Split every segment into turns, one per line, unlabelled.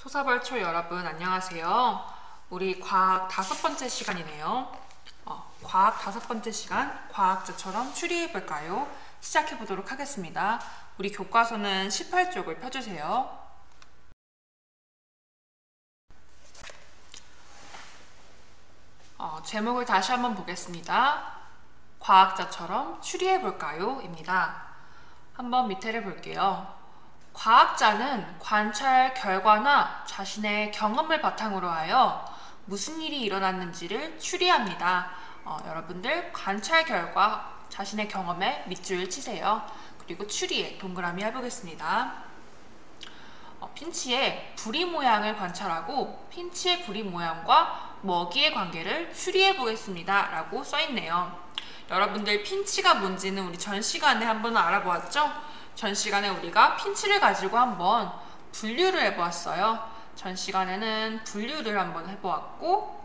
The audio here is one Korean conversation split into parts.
소사벌초 여러분 안녕하세요. 우리 과학 5번째 시간이네요. 과학 5번째 시간 과학자처럼 추리해볼까요? 시작해보도록 하겠습니다. 우리 교과서는 18쪽을 펴주세요. 제목을 다시 한번 보겠습니다. 과학자처럼 추리해볼까요? 입니다. 한번 밑에를 볼게요. 과학자는 관찰 결과나 자신의 경험을 바탕으로 하여 무슨 일이 일어났는지를 추리합니다. 여러분들 관찰 결과, 자신의 경험에 밑줄 치세요. 그리고 추리에 동그라미 해보겠습니다. 핀치의 부리 모양을 관찰하고 핀치의 부리 모양과 먹이의 관계를 추리해 보겠습니다. 라고 써있네요. 여러분들 핀치가 뭔지는 우리 전 시간에 한번 알아보았죠? 전 시간에 우리가 핀치를 가지고 한번 분류를 해보았어요. 전 시간에는 분류를 한번 해보았고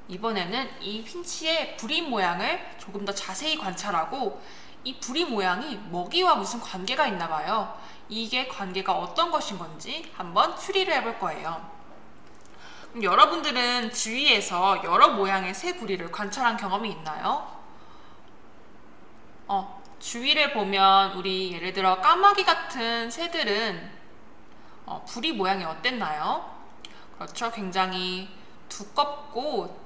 이번에는 이 핀치의 부리 모양을 조금 더 자세히 관찰하고 이 부리 모양이 먹이와 무슨 관계가 있나 봐요. 이게 관계가 어떤 것인 건지 한번 추리를 해볼 거예요. 그럼 여러분들은 주위에서 여러 모양의 새 부리를 관찰한 경험이 있나요? 주위를 보면 우리 예를 들어 까마귀 같은 새들은 부리 모양이 어땠나요? 그렇죠. 굉장히 두껍고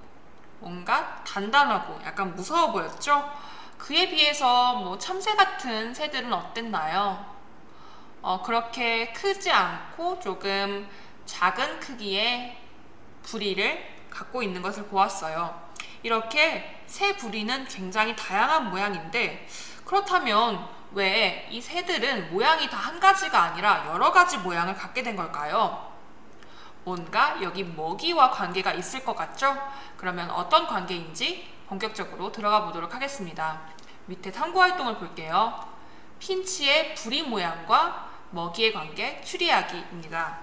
뭔가 단단하고 약간 무서워 보였죠? 그에 비해서 뭐 참새 같은 새들은 어땠나요? 그렇게 크지 않고 조금 작은 크기의 부리를 갖고 있는 것을 보았어요. 이렇게 새 부리는 굉장히 다양한 모양인데 그렇다면 왜 이 새들은 모양이 다 한 가지가 아니라 여러 가지 모양을 갖게 된 걸까요? 뭔가 여기 먹이와 관계가 있을 것 같죠? 그러면 어떤 관계인지 본격적으로 들어가 보도록 하겠습니다. 밑에 탐구활동을 볼게요. 핀치의 부리 모양과 먹이의 관계 추리하기입니다.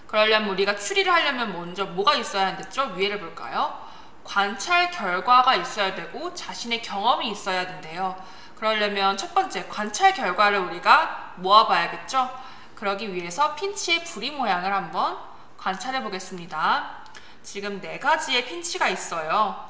그러려면 우리가 추리를 하려면 먼저 뭐가 있어야 한댔죠? 위에를 볼까요? 관찰 결과가 있어야 되고 자신의 경험이 있어야 된대요. 그러려면 첫 번째 관찰 결과를 우리가 모아봐야겠죠? 그러기 위해서 핀치의 부리 모양을 한번 관찰해 보겠습니다. 지금 4가지의 핀치가 있어요.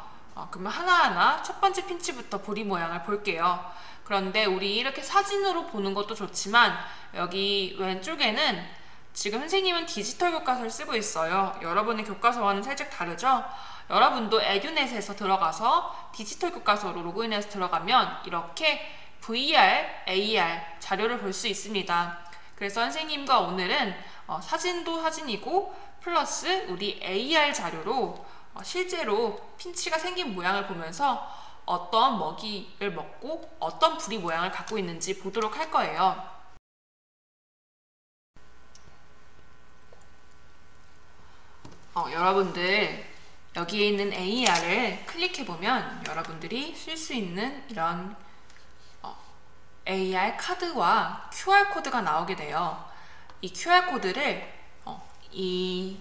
그러면 하나하나 첫 번째 핀치부터 부리 모양을 볼게요. 그런데 우리 이렇게 사진으로 보는 것도 좋지만 여기 왼쪽에는 지금 선생님은 디지털 교과서를 쓰고 있어요. 여러분의 교과서와는 살짝 다르죠? 여러분도 에듀넷에서 들어가서 디지털 교과서로 로그인해서 들어가면 이렇게 VR, AR 자료를 볼 수 있습니다. 그래서 선생님과 오늘은 사진도 사진이고 플러스 우리 AR 자료로 실제로 핀치가 생긴 모양을 보면서 어떤 먹이를 먹고 어떤 부리 모양을 갖고 있는지 보도록 할 거예요. 여러분들 여기에 있는 AR을 클릭해보면 여러분들이 쓸 수 있는 이런 AR 카드와 QR코드가 나오게 돼요. 이 QR코드를 이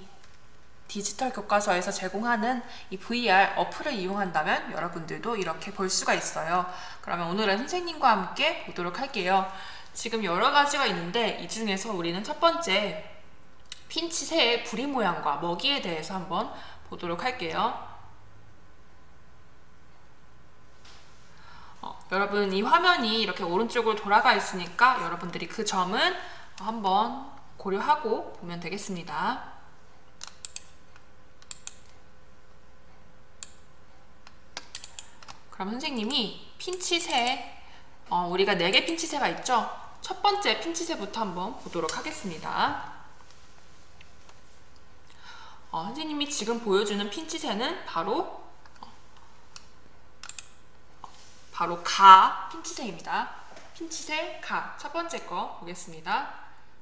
디지털 교과서에서 제공하는 이 VR 어플을 이용한다면 여러분들도 이렇게 볼 수가 있어요. 그러면 오늘은 선생님과 함께 보도록 할게요. 지금 여러 가지가 있는데 이 중에서 우리는 첫 번째 핀치 새의 부리 모양과 먹이에 대해서 한번 보도록 할게요. 여러분 이 화면이 이렇게 오른쪽으로 돌아가 있으니까 여러분들이 그 점은 한번 고려하고 보면 되겠습니다. 그럼 선생님이 핀치새, 우리가 4개 핀치새가 있죠? 첫 번째 핀치새부터 한번 보도록 하겠습니다. 선생님이 지금 보여주는 핀치새는 바로 가 핀치새입니다. 핀치새 가 첫 번째 거 보겠습니다.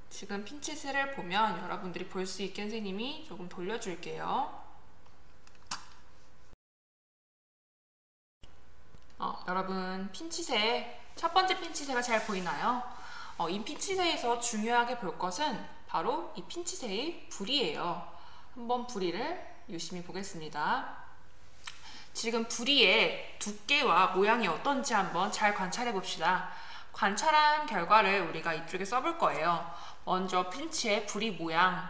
지금 핀치새를 보면 여러분들이 볼 수 있게 선생님이 조금 돌려줄게요. 여러분 핀치새 첫 번째 핀치새가 잘 보이나요? 이 핀치새에서 중요하게 볼 것은 바로 이 핀치새의 부리예요. 한번 부리를 유심히 보겠습니다. 지금 부리의 두께와 모양이 어떤지 한번 잘 관찰해 봅시다. 관찰한 결과를 우리가 이쪽에 써볼 거예요. 먼저 핀치의 부리 모양,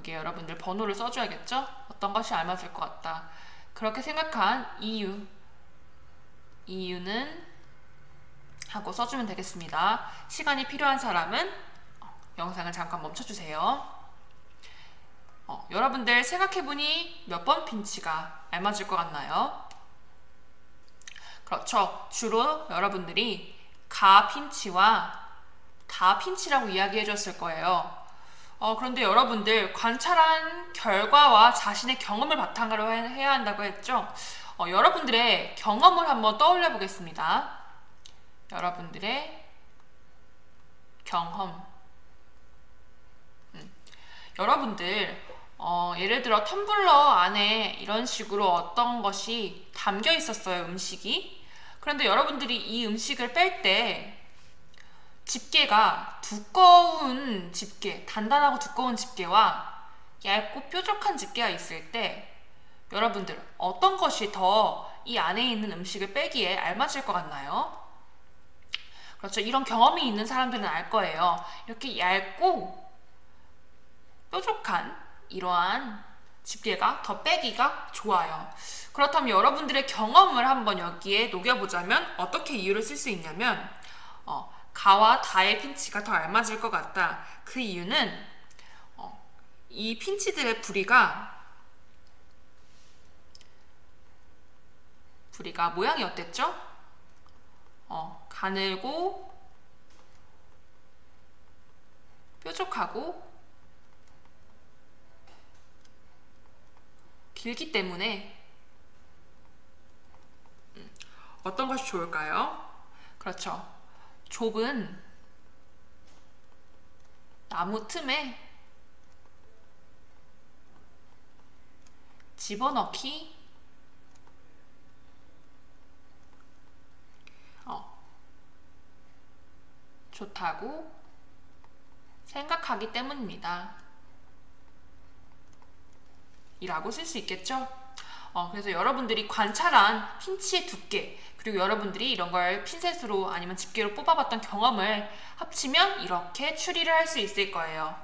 여기에 여러분들 번호를 써줘야겠죠? 어떤 것이 알맞을 것 같다. 그렇게 생각한 이유는 하고 써주면 되겠습니다. 시간이 필요한 사람은 영상을 잠깐 멈춰주세요. 여러분들 생각해보니 몇 번 핀치가 알맞을 것 같나요? 그렇죠. 주로 여러분들이 가 핀치와 다 핀치라고 이야기해 줬을 거예요. 그런데 여러분들 관찰한 결과와 자신의 경험을 바탕으로 해야 한다고 했죠. 여러분들의 경험을 한번 떠올려 보겠습니다. 여러분들의 경험. 여러분들 예를 들어 텀블러 안에 이런 식으로 어떤 것이 담겨 있었어요, 음식이. 그런데 여러분들이 이 음식을 뺄 때 집게가 두꺼운 집게, 단단하고 두꺼운 집게와 얇고 뾰족한 집게가 있을 때 여러분들 어떤 것이 더 이 안에 있는 음식을 빼기에 알맞을 것 같나요? 그렇죠. 이런 경험이 있는 사람들은 알 거예요. 이렇게 얇고 뾰족한 이러한 집게가 더 빼기가 좋아요. 그렇다면 여러분들의 경험을 한번 여기에 녹여보자면 어떻게 이유를 쓸 수 있냐면 가와 다의 핀치가 더 알맞을 것 같다. 그 이유는 이 핀치들의 부리가 모양이 어땠죠? 가늘고 뾰족하고 길기 때문에 어떤 것이 좋을까요? 그렇죠. 좁은 나무 틈에 집어넣기 좋다고 생각하기 때문입니다. 이라고 쓸 수 있겠죠? 그래서 여러분들이 관찰한 핀치의 두께, 그리고 여러분들이 이런 걸 핀셋으로 아니면 집게로 뽑아봤던 경험을 합치면 이렇게 추리를 할 수 있을 거예요.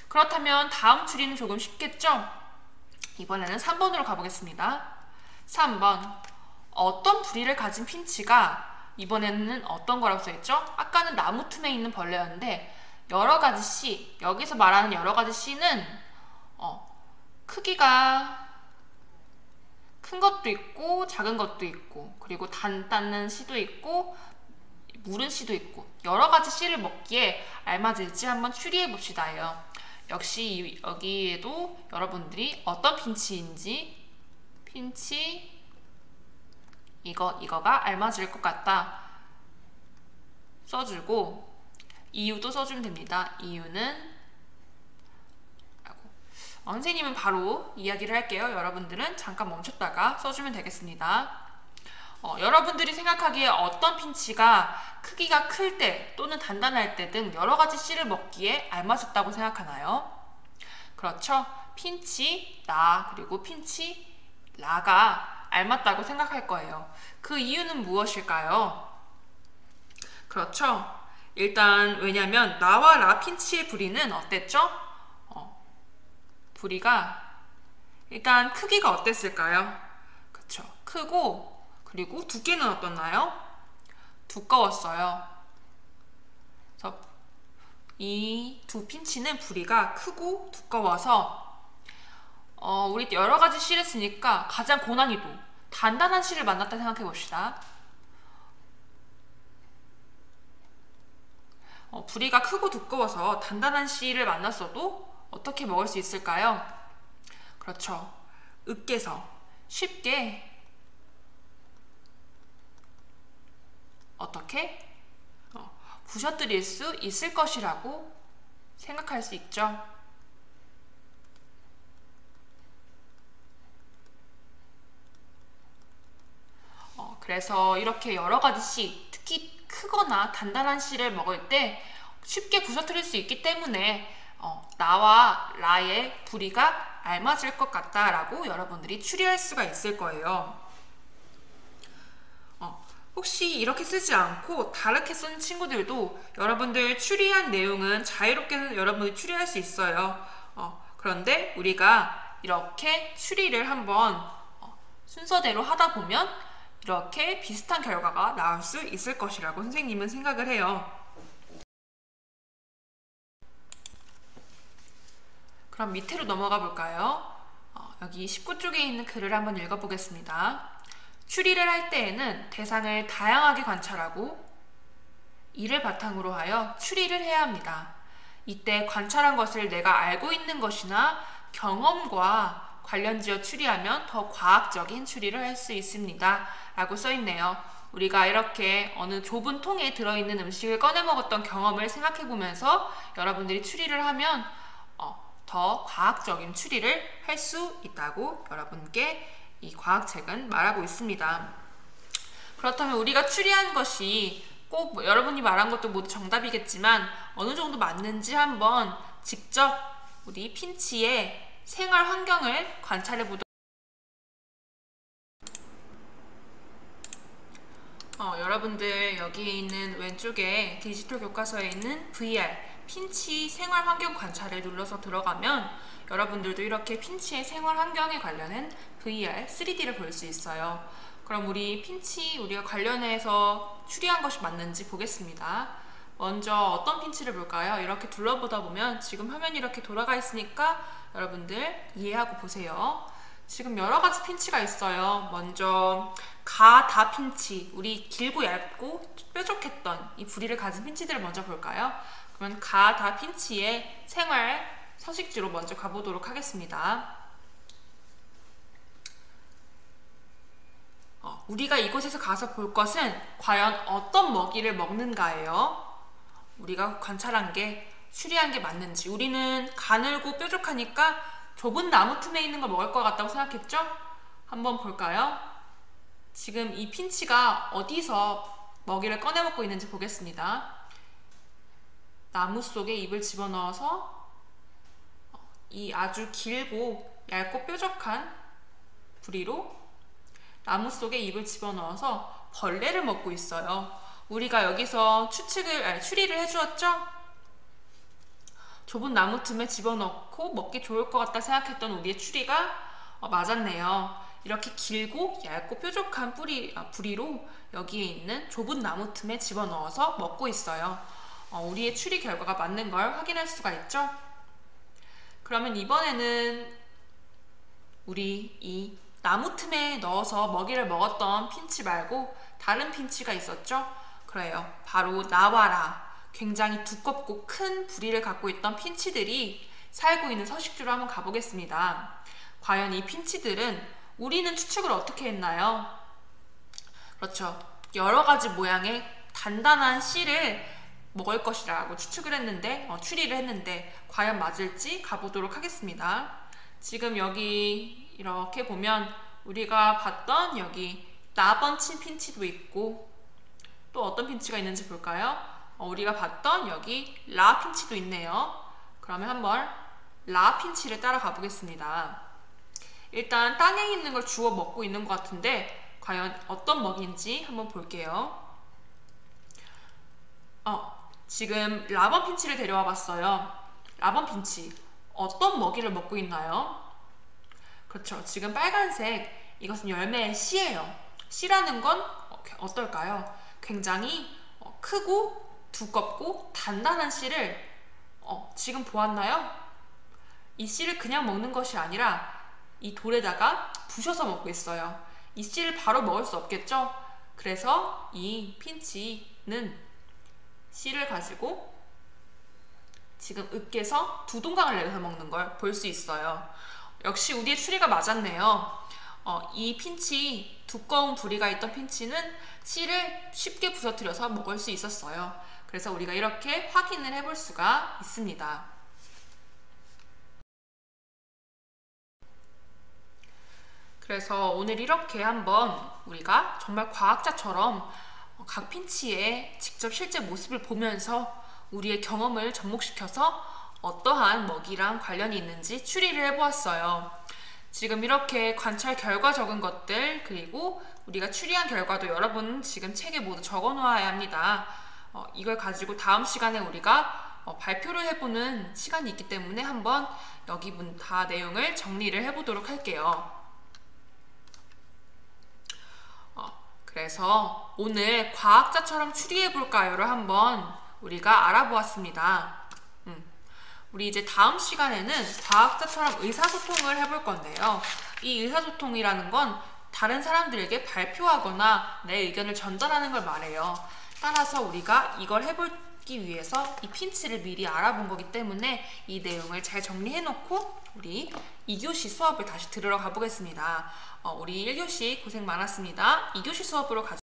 그렇다면 다음 추리는 조금 쉽겠죠? 이번에는 3번으로 가보겠습니다. 3번. 어떤 부리를 가진 핀치가 이번에는 어떤 거라고 써있죠? 아까는 나무 틈에 있는 벌레였는데 여러가지 씨, 여기서 말하는 여러가지 씨는 크기가 큰 것도 있고 작은 것도 있고 그리고 단단한 씨도 있고 무른 씨도 있고 여러가지 씨를 먹기에 알맞을지 한번 추리해 봅시다요. 역시 여기에도 여러분들이 어떤 핀치인지 핀치 이거가 알맞을 것 같다 써주고 이유도 써주면 됩니다. 이유는 선생님은 바로 이야기를 할게요. 여러분들은 잠깐 멈췄다가 써주면 되겠습니다. 여러분들이 생각하기에 어떤 핀치가 크기가 클 때 또는 단단할 때 등 여러가지 씨를 먹기에 알맞았다고 생각하나요? 그렇죠. 핀치 라 그리고 핀치 라가 알맞다고 생각할 거예요. 그 이유는 무엇일까요? 그렇죠. 일단 왜냐면 나와 라 핀치의 부리는 어땠죠? 부리가 일단 크기가 어땠을까요? 그쵸. 크고 그리고 두께는 어떻나요? 두꺼웠어요. 그래서 이 두 핀치는 부리가 크고 두꺼워서 우리 여러 가지 실을 쓰니까 가장 고난이도 단단한 실을 만났다 생각해 봅시다. 부리가 크고 두꺼워서 단단한 실을 만났어도 어떻게 먹을 수 있을까요? 그렇죠. 으깨서 쉽게 어떻게 부셔뜨릴 수 있을 것이라고 생각할 수 있죠. 그래서 이렇게 여러 가지 씨, 특히 크거나 단단한 씨를 먹을 때 쉽게 부서뜨릴 수 있기 때문에 나와 라의 부리가 알맞을 것 같다라고 여러분들이 추리할 수가 있을 거예요. 혹시 이렇게 쓰지 않고 다르게 쓴 친구들도 여러분들 추리한 내용은 자유롭게 여러분들이 추리할 수 있어요. 그런데 우리가 이렇게 추리를 한번 순서대로 하다 보면 이렇게 비슷한 결과가 나올 수 있을 것이라고 선생님은 생각을 해요. 그럼 밑으로 넘어가 볼까요? 여기 19쪽에 있는 글을 한번 읽어보겠습니다. 추리를 할 때에는 대상을 다양하게 관찰하고 이를 바탕으로 하여 추리를 해야 합니다. 이때 관찰한 것을 내가 알고 있는 것이나 경험과 관련지어 추리하면 더 과학적인 추리를 할 수 있습니다. 라고 써있네요. 우리가 이렇게 어느 좁은 통에 들어있는 음식을 꺼내 먹었던 경험을 생각해보면서 여러분들이 추리를 하면 더 과학적인 추리를 할 수 있다고 여러분께 이 과학책은 말하고 있습니다. 그렇다면 우리가 추리한 것이 꼭 여러분이 말한 것도 모두 정답이겠지만 어느 정도 맞는지 한번 직접 우리 핀치의 생활 환경을 관찰해 보도록 여러분들 여기에 있는 왼쪽에 디지털 교과서에 있는 VR 핀치 생활 환경 관찰을 눌러서 들어가면 여러분들도 이렇게 핀치의 생활 환경에 관련한 VR 3D를 볼 수 있어요. 그럼 우리 핀치 우리가 관련해서 추리한 것이 맞는지 보겠습니다. 먼저 어떤 핀치를 볼까요? 이렇게 둘러보다 보면 지금 화면이 이렇게 돌아가 있으니까 여러분들 이해하고 보세요. 지금 여러 가지 핀치가 있어요. 먼저 가다 핀치, 우리 길고 얇고 뾰족했던 이 부리를 가진 핀치들을 먼저 볼까요? 그러면 가다 핀치의 생활 서식지로 먼저 가보도록 하겠습니다. 우리가 이곳에서 가서 볼 것은 과연 어떤 먹이를 먹는가예요. 우리가 관찰한 게 추리한 게 맞는지. 우리는 가늘고 뾰족하니까 좁은 나무 틈에 있는 걸 먹을 것 같다고 생각했죠? 한번 볼까요? 지금 이 핀치가 어디서 먹이를 꺼내 먹고 있는지 보겠습니다. 나무 속에 입을 집어넣어서 이 아주 길고 얇고 뾰족한 부리로 나무 속에 입을 집어넣어서 벌레를 먹고 있어요. 우리가 여기서 추리를 해주었죠? 좁은 나무 틈에 집어넣고 먹기 좋을 것 같다 생각했던 우리의 추리가 맞았네요. 이렇게 길고 얇고 뾰족한 부리로 여기에 있는 좁은 나무 틈에 집어넣어서 먹고 있어요. 우리의 추리 결과가 맞는 걸 확인할 수가 있죠? 그러면 이번에는 우리 이 나무 틈에 넣어서 먹이를 먹었던 핀치 말고 다른 핀치가 있었죠? 그래요. 바로 나와라. 굉장히 두껍고 큰 부리를 갖고 있던 핀치들이 살고 있는 서식지로 한번 가보겠습니다. 과연 이 핀치들은 우리는 추측을 어떻게 했나요? 그렇죠. 여러 가지 모양의 단단한 씨를 먹을 것이라고 추측을 했는데 추리를 했는데 과연 맞을지 가보도록 하겠습니다. 지금 여기 이렇게 보면 우리가 봤던 여기 나번친 핀치도 있고 또 어떤 핀치가 있는지 볼까요? 우리가 봤던 여기 라 핀치도 있네요. 그러면 한번 라 핀치를 따라가 보겠습니다. 일단 땅에 있는 걸 주워 먹고 있는 것 같은데 과연 어떤 먹이인지 한번 볼게요. 지금 라번 핀치를 데려와 봤어요. 라번 핀치 어떤 먹이를 먹고 있나요? 그렇죠. 지금 빨간색 이것은 열매의 씨예요. 씨라는 건 어떨까요? 굉장히 크고 두껍고 단단한 씨를 지금 보았나요? 이 씨를 그냥 먹는 것이 아니라 이 돌에다가 부셔서 먹고 있어요. 이 씨를 바로 먹을 수 없겠죠? 그래서 이 핀치는 씨를 가지고 지금 으깨서 두 동강을 내려서 먹는 걸 볼 수 있어요. 역시 우리의 추리가 맞았네요. 이 핀치, 두꺼운 부리가 있던 핀치는 씨를 쉽게 부서뜨려서 먹을 수 있었어요. 그래서 우리가 이렇게 확인을 해볼 수가 있습니다. 그래서 오늘 이렇게 한번 우리가 정말 과학자처럼 각 핀치의 직접 실제 모습을 보면서 우리의 경험을 접목시켜서 어떠한 먹이랑 관련이 있는지 추리를 해보았어요. 지금 이렇게 관찰 결과 적은 것들 그리고 우리가 추리한 결과도 여러분 지금 책에 모두 적어 놓아야 합니다. 이걸 가지고 다음 시간에 우리가 발표를 해보는 시간이 있기 때문에 한번 여기 다 내용을 정리를 해보도록 할게요. 그래서 오늘 과학자처럼 추리해볼까요를 한번 우리가 알아보았습니다. 우리 이제 다음 시간에는 과학자처럼 의사소통을 해볼 건데요. 이 의사소통이라는 건 다른 사람들에게 발표하거나 내 의견을 전달하는 걸 말해요. 따라서 우리가 이걸 해보기 위해서 이 핀치를 미리 알아본 거기 때문에 이 내용을 잘 정리해놓고 우리 2교시 수업을 다시 들으러 가보겠습니다. 우리 1교시 고생 많았습니다. 2교시 수업으로 가죠.